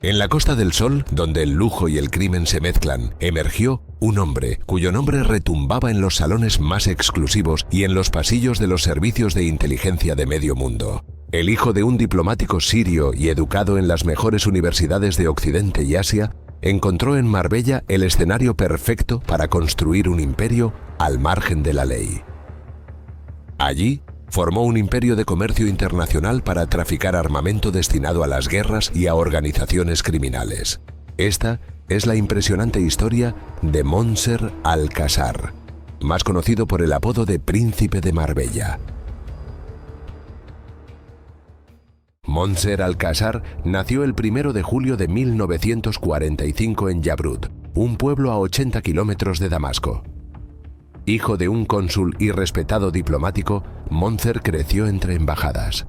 En la Costa del Sol, donde el lujo y el crimen se mezclan, emergió un hombre cuyo nombre retumbaba en los salones más exclusivos y en los pasillos de los servicios de inteligencia de medio mundo. El hijo de un diplomático sirio y educado en las mejores universidades de Occidente y Asia, encontró en Marbella el escenario perfecto para construir un imperio al margen de la ley. Allí, formó un imperio de comercio internacional para traficar armamento destinado a las guerras y a organizaciones criminales. Esta es la impresionante historia de Monser Alcázar, más conocido por el apodo de Príncipe de Marbella. Monser Alcázar nació el 1 de julio de 1945 en Yabrut, un pueblo a 80 kilómetros de Damasco. Hijo de un cónsul y respetado diplomático, Monser creció entre embajadas.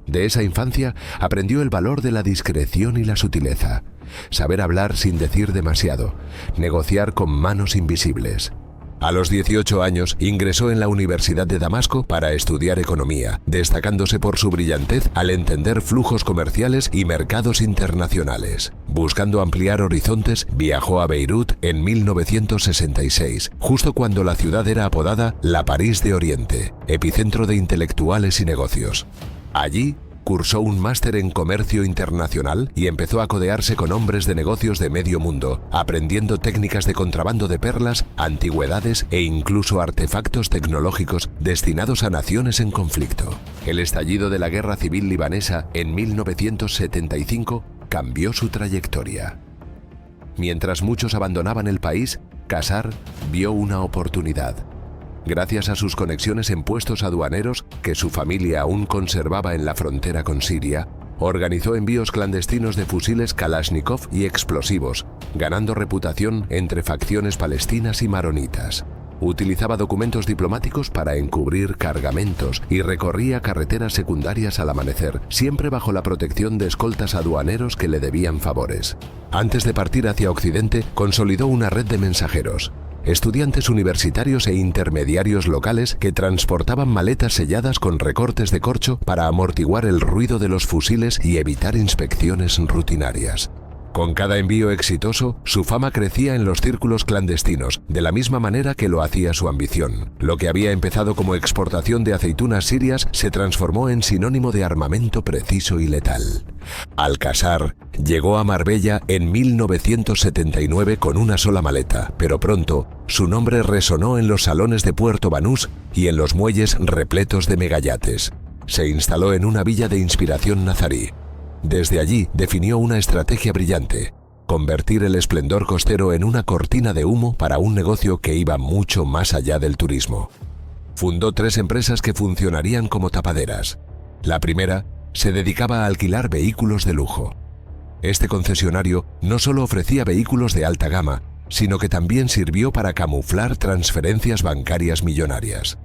De esa infancia aprendió el valor de la discreción y la sutileza, saber hablar sin decir demasiado, negociar con manos invisibles. A los 18 años ingresó en la Universidad de Damasco para estudiar economía, destacándose por su brillantez al entender flujos comerciales y mercados internacionales. Buscando ampliar horizontes, viajó a Beirut en 1966, justo cuando la ciudad era apodada la París de Oriente, epicentro de intelectuales y negocios. Allí, cursó un máster en comercio internacional y empezó a codearse con hombres de negocios de medio mundo, aprendiendo técnicas de contrabando de perlas, antigüedades e incluso artefactos tecnológicos destinados a naciones en conflicto. El estallido de la Guerra Civil Libanesa en 1975 cambió su trayectoria. Mientras muchos abandonaban el país, Alcázar vio una oportunidad. Gracias a sus conexiones en puestos aduaneros que su familia aún conservaba en la frontera con Siria, organizó envíos clandestinos de fusiles Kalashnikov y explosivos, ganando reputación entre facciones palestinas y maronitas. Utilizaba documentos diplomáticos para encubrir cargamentos y recorría carreteras secundarias al amanecer, siempre bajo la protección de escoltas aduaneros que le debían favores. Antes de partir hacia Occidente, consolidó una red de mensajeros, estudiantes universitarios e intermediarios locales que transportaban maletas selladas con recortes de corcho para amortiguar el ruido de los fusiles y evitar inspecciones rutinarias. Con cada envío exitoso, su fama crecía en los círculos clandestinos, de la misma manera que lo hacía su ambición. Lo que había empezado como exportación de aceitunas sirias se transformó en sinónimo de armamento preciso y letal. Alcázar llegó a Marbella en 1979 con una sola maleta, pero pronto su nombre resonó en los salones de Puerto Banús y en los muelles repletos de megayates. Se instaló en una villa de inspiración nazarí. Desde allí definió una estrategia brillante: convertir el esplendor costero en una cortina de humo para un negocio que iba mucho más allá del turismo. Fundó 3 empresas que funcionarían como tapaderas. La primera se dedicaba a alquilar vehículos de lujo. Este concesionario no solo ofrecía vehículos de alta gama, sino que también sirvió para camuflar transferencias bancarias millonarias.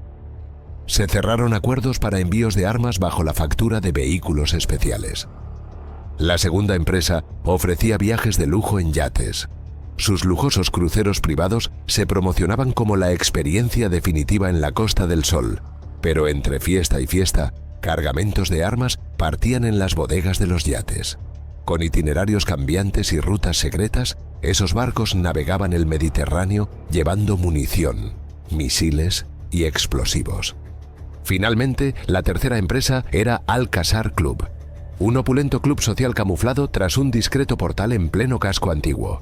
Se cerraron acuerdos para envíos de armas bajo la factura de vehículos especiales. La segunda empresa ofrecía viajes de lujo en yates. Sus lujosos cruceros privados se promocionaban como la experiencia definitiva en la Costa del Sol, pero entre fiesta y fiesta, cargamentos de armas partían en las bodegas de los yates. Con itinerarios cambiantes y rutas secretas, esos barcos navegaban el Mediterráneo llevando munición, misiles y explosivos. Finalmente, la tercera empresa era Alcázar Club, un opulento club social camuflado tras un discreto portal en pleno casco antiguo.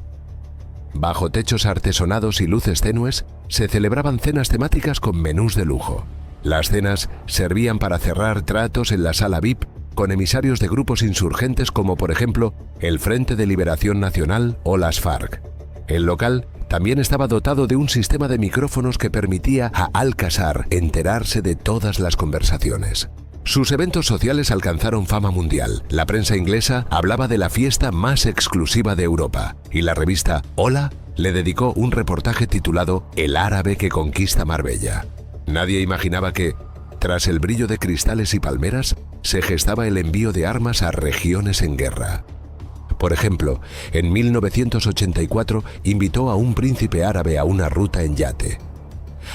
Bajo techos artesonados y luces tenues, se celebraban cenas temáticas con menús de lujo. Las cenas servían para cerrar tratos en la sala VIP con emisarios de grupos insurgentes como por ejemplo el Frente de Liberación Nacional o las FARC. El local también estaba dotado de un sistema de micrófonos que permitía a Alcázar enterarse de todas las conversaciones. Sus eventos sociales alcanzaron fama mundial. La prensa inglesa hablaba de la fiesta más exclusiva de Europa y la revista Hola le dedicó un reportaje titulado El árabe que conquista Marbella. Nadie imaginaba que, tras el brillo de cristales y palmeras, se gestaba el envío de armas a regiones en guerra. Por ejemplo, en 1984 invitó a un príncipe árabe a una ruta en yate.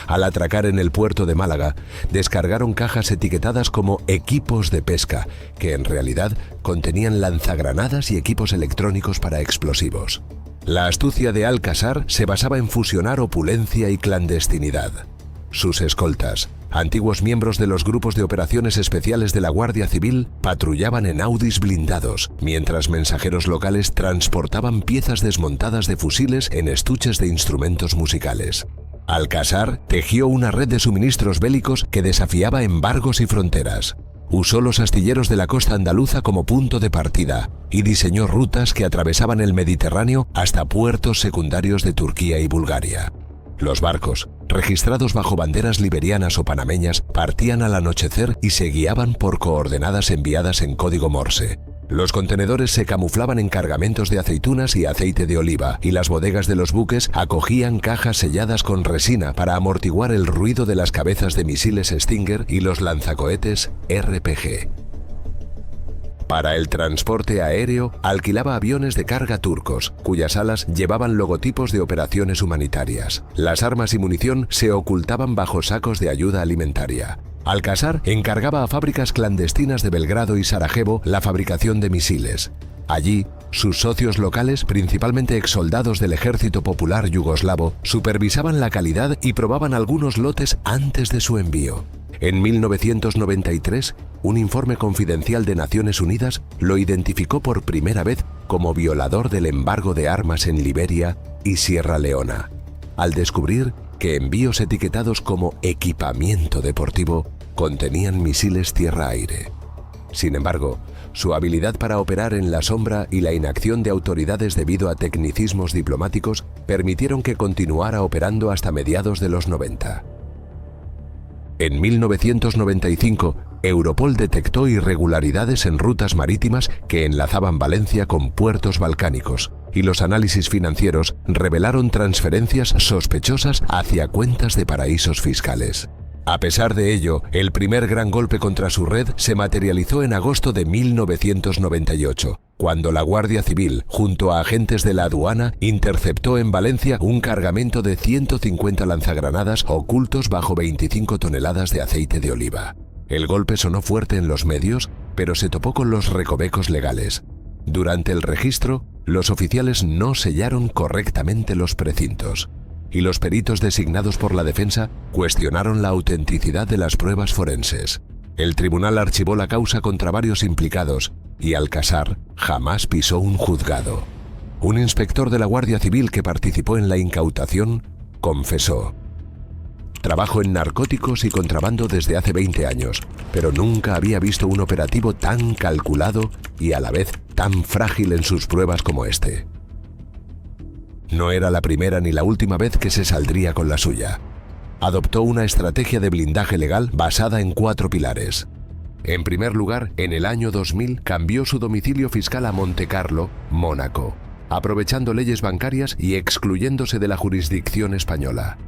al atracar en el puerto de Málaga, descargaron cajas etiquetadas como equipos de pesca, que en realidad contenían lanzagranadas y equipos electrónicos para explosivos. La astucia de Alcázar se basaba en fusionar opulencia y clandestinidad. Sus escoltas, antiguos miembros de los grupos de operaciones especiales de la Guardia Civil, patrullaban en Audis blindados, mientras mensajeros locales transportaban piezas desmontadas de fusiles en estuches de instrumentos musicales. Alcázar tejió una red de suministros bélicos que desafiaba embargos y fronteras. Usó los astilleros de la costa andaluza como punto de partida y diseñó rutas que atravesaban el Mediterráneo hasta puertos secundarios de Turquía y Bulgaria. Los barcos, registrados bajo banderas liberianas o panameñas, partían al anochecer y se guiaban por coordenadas enviadas en código Morse. Los contenedores se camuflaban en cargamentos de aceitunas y aceite de oliva, y las bodegas de los buques acogían cajas selladas con resina para amortiguar el ruido de las cabezas de misiles Stinger y los lanzacohetes RPG. Para el transporte aéreo, alquilaba aviones de carga turcos, cuyas alas llevaban logotipos de operaciones humanitarias. Las armas y munición se ocultaban bajo sacos de ayuda alimentaria. Alcázar encargaba a fábricas clandestinas de Belgrado y Sarajevo la fabricación de misiles. Allí, sus socios locales, principalmente exsoldados del Ejército Popular Yugoslavo, supervisaban la calidad y probaban algunos lotes antes de su envío. En 1993, un informe confidencial de Naciones Unidas lo identificó por primera vez como violador del embargo de armas en Liberia y Sierra Leona, al descubrir que envíos etiquetados como equipamiento deportivo contenían misiles tierra-aire. Sin embargo, su habilidad para operar en la sombra y la inacción de autoridades debido a tecnicismos diplomáticos permitieron que continuara operando hasta mediados de los 90. En 1995, Europol detectó irregularidades en rutas marítimas que enlazaban Valencia con puertos balcánicos, y los análisis financieros revelaron transferencias sospechosas hacia cuentas de paraísos fiscales. A pesar de ello, el primer gran golpe contra su red se materializó en agosto de 1998, cuando la Guardia Civil, junto a agentes de la aduana, interceptó en Valencia un cargamento de 150 lanzagranadas ocultos bajo 25 toneladas de aceite de oliva. El golpe sonó fuerte en los medios, pero se topó con los recovecos legales. Durante el registro, los oficiales no sellaron correctamente los precintos, y los peritos designados por la defensa cuestionaron la autenticidad de las pruebas forenses. El tribunal archivó la causa contra varios implicados y Alcázar jamás pisó un juzgado. Un inspector de la Guardia Civil que participó en la incautación confesó: «Trabajo en narcóticos y contrabando desde hace 20 años, pero nunca había visto un operativo tan calculado y a la vez tan frágil en sus pruebas como este». No era la primera ni la última vez que se saldría con la suya. Adoptó una estrategia de blindaje legal basada en 4 pilares. En primer lugar, en el año 2000 cambió su domicilio fiscal a Montecarlo, Mónaco, aprovechando leyes bancarias y excluyéndose de la jurisdicción española.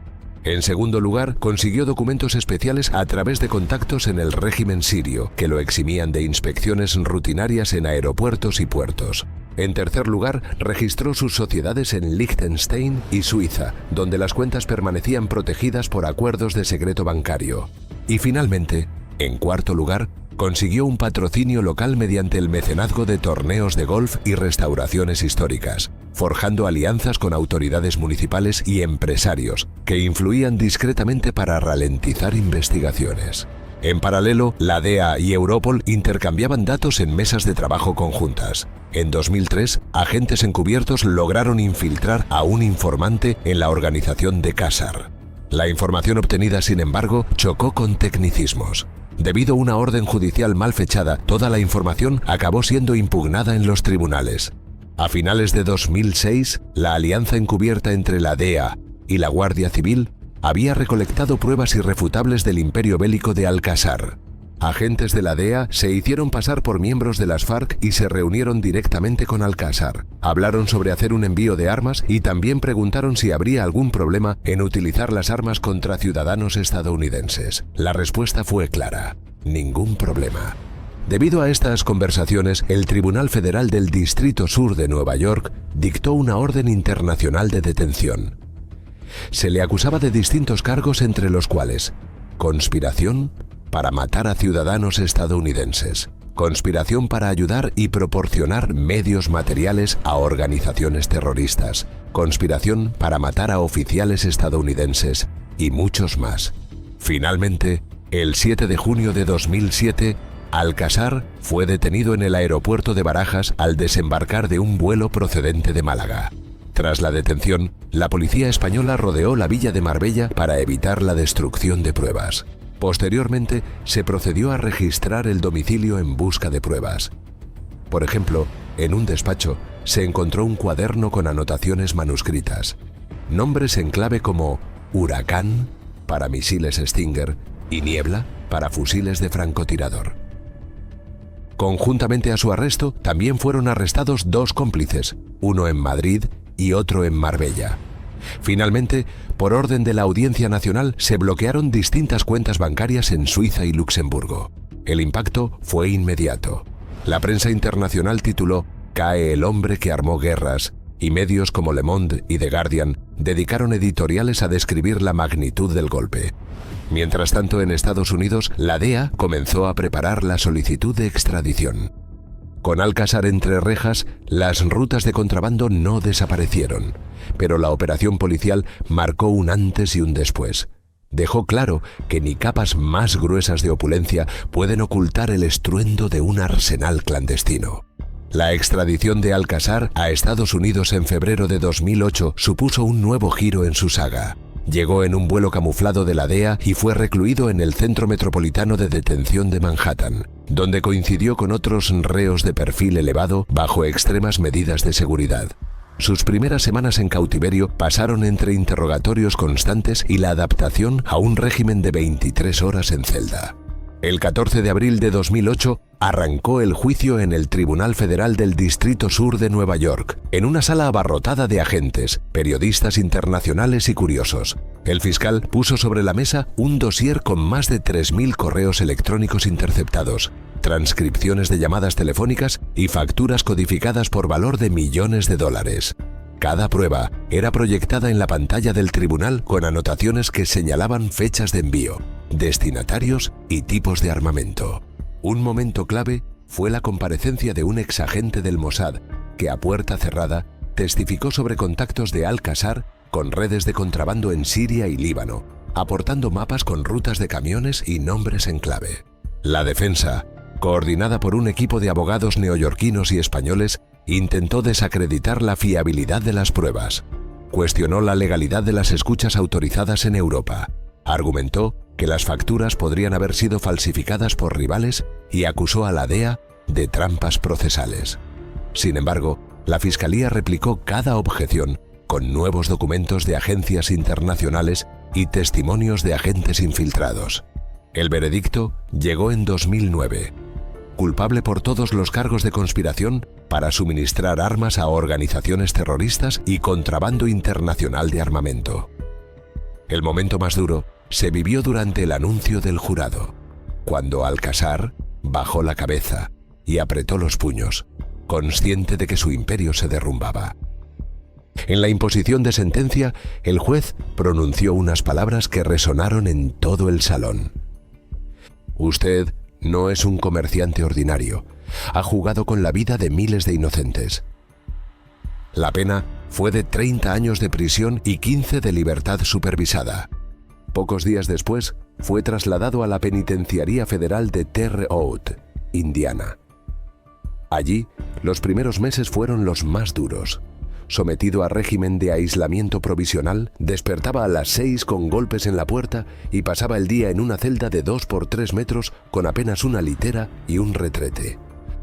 En segundo lugar, consiguió documentos especiales a través de contactos en el régimen sirio, que lo eximían de inspecciones rutinarias en aeropuertos y puertos. En tercer lugar, registró sus sociedades en Liechtenstein y Suiza, donde las cuentas permanecían protegidas por acuerdos de secreto bancario. Y finalmente, en cuarto lugar, consiguió un patrocinio local mediante el mecenazgo de torneos de golf y restauraciones históricas, forjando alianzas con autoridades municipales y empresarios que influían discretamente para ralentizar investigaciones. En paralelo, la DEA y Europol intercambiaban datos en mesas de trabajo conjuntas. En 2003, agentes encubiertos lograron infiltrar a un informante en la organización de Cásar. La información obtenida, sin embargo, chocó con tecnicismos. Debido a una orden judicial mal fechada, toda la información acabó siendo impugnada en los tribunales. A finales de 2006, la alianza encubierta entre la DEA y la Guardia Civil había recolectado pruebas irrefutables del imperio bélico de Alcázar. Agentes de la DEA se hicieron pasar por miembros de las FARC y se reunieron directamente con Alcázar. Hablaron sobre hacer un envío de armas y también preguntaron si habría algún problema en utilizar las armas contra ciudadanos estadounidenses. La respuesta fue clara: ningún problema. Debido a estas conversaciones, el Tribunal Federal del Distrito Sur de Nueva York dictó una orden internacional de detención. Se le acusaba de distintos cargos, entre los cuales conspiración para matar a ciudadanos estadounidenses, conspiración para ayudar y proporcionar medios materiales a organizaciones terroristas, conspiración para matar a oficiales estadounidenses y muchos más. Finalmente, el 7 de junio de 2007, Alcázar fue detenido en el aeropuerto de Barajas al desembarcar de un vuelo procedente de Málaga. Tras la detención, la policía española rodeó la villa de Marbella para evitar la destrucción de pruebas. Posteriormente, se procedió a registrar el domicilio en busca de pruebas. Por ejemplo, en un despacho se encontró un cuaderno con anotaciones manuscritas, nombres en clave como Huracán para misiles Stinger y Niebla para fusiles de francotirador. Conjuntamente a su arresto, también fueron arrestados 2 cómplices, uno en Madrid y otro en Marbella. Finalmente, por orden de la Audiencia Nacional, se bloquearon distintas cuentas bancarias en Suiza y Luxemburgo. El impacto fue inmediato. La prensa internacional tituló «Cae el hombre que armó guerras», y medios como Le Monde y The Guardian dedicaron editoriales a describir la magnitud del golpe. Mientras tanto, en Estados Unidos, la DEA comenzó a preparar la solicitud de extradición. Con Alcázar entre rejas, las rutas de contrabando no desaparecieron, pero la operación policial marcó un antes y un después. Dejó claro que ni capas más gruesas de opulencia pueden ocultar el estruendo de un arsenal clandestino. La extradición de Alcázar a Estados Unidos en febrero de 2008 supuso un nuevo giro en su saga. Llegó en un vuelo camuflado de la DEA y fue recluido en el Centro Metropolitano de Detención de Manhattan, donde coincidió con otros reos de perfil elevado bajo extremas medidas de seguridad. Sus primeras semanas en cautiverio pasaron entre interrogatorios constantes y la adaptación a un régimen de 23 horas en celda. El 14 de abril de 2008 arrancó el juicio en el Tribunal Federal del Distrito Sur de Nueva York, en una sala abarrotada de agentes, periodistas internacionales y curiosos. El fiscal puso sobre la mesa un dossier con más de 3.000 correos electrónicos interceptados, transcripciones de llamadas telefónicas y facturas codificadas por valor de millones de dólares. Cada prueba era proyectada en la pantalla del tribunal con anotaciones que señalaban fechas de envío, destinatarios y tipos de armamento. Un momento clave fue la comparecencia de un exagente del Mossad que, a puerta cerrada, testificó sobre contactos de Alcázar con redes de contrabando en Siria y Líbano, aportando mapas con rutas de camiones y nombres en clave. La defensa, coordinada por un equipo de abogados neoyorquinos y españoles, intentó desacreditar la fiabilidad de las pruebas. Cuestionó la legalidad de las escuchas autorizadas en Europa. Argumentó que las facturas podrían haber sido falsificadas por rivales y acusó a la DEA de trampas procesales. Sin embargo, la Fiscalía replicó cada objeción con nuevos documentos de agencias internacionales y testimonios de agentes infiltrados. El veredicto llegó en 2009. Culpable por todos los cargos de conspiración para suministrar armas a organizaciones terroristas y contrabando internacional de armamento. El momento más duro se vivió durante el anuncio del jurado, cuando Alcázar bajó la cabeza y apretó los puños, consciente de que su imperio se derrumbaba. En la imposición de sentencia, el juez pronunció unas palabras que resonaron en todo el salón. Usted no es un comerciante ordinario. Ha jugado con la vida de miles de inocentes. La pena fue de 30 años de prisión y 15 de libertad supervisada. Pocos días después, fue trasladado a la Penitenciaría Federal de Terre Haute, Indiana. Allí, los primeros meses fueron los más duros. Sometido a régimen de aislamiento provisional, despertaba a las 6 con golpes en la puerta y pasaba el día en una celda de 2 por 3 metros con apenas una litera y un retrete.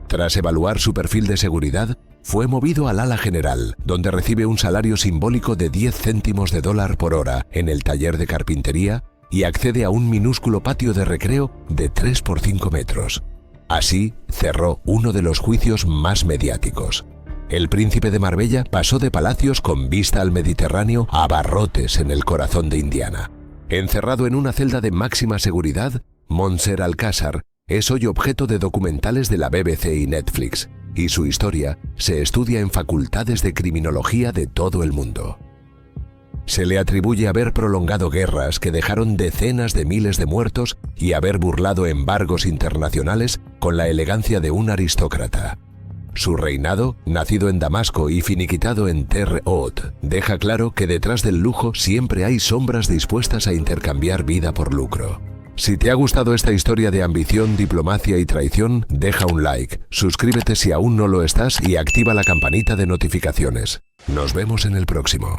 Tras evaluar su perfil de seguridad, fue movido al ala general, donde recibe un salario simbólico de 10 céntimos de dólar por hora en el taller de carpintería y accede a un minúsculo patio de recreo de 3 por 5 metros. Así cerró uno de los juicios más mediáticos. El príncipe de Marbella pasó de palacios con vista al Mediterráneo a barrotes en el corazón de Indiana. Encerrado en una celda de máxima seguridad, Montser Alcázar es hoy objeto de documentales de la BBC y Netflix, y su historia se estudia en facultades de criminología de todo el mundo. Se le atribuye haber prolongado guerras que dejaron decenas de miles de muertos y haber burlado embargos internacionales con la elegancia de un aristócrata. Su reinado, nacido en Damasco y finiquitado en Terre Haute, deja claro que detrás del lujo siempre hay sombras dispuestas a intercambiar vida por lucro. Si te ha gustado esta historia de ambición, diplomacia y traición, deja un like, suscríbete si aún no lo estás y activa la campanita de notificaciones. Nos vemos en el próximo.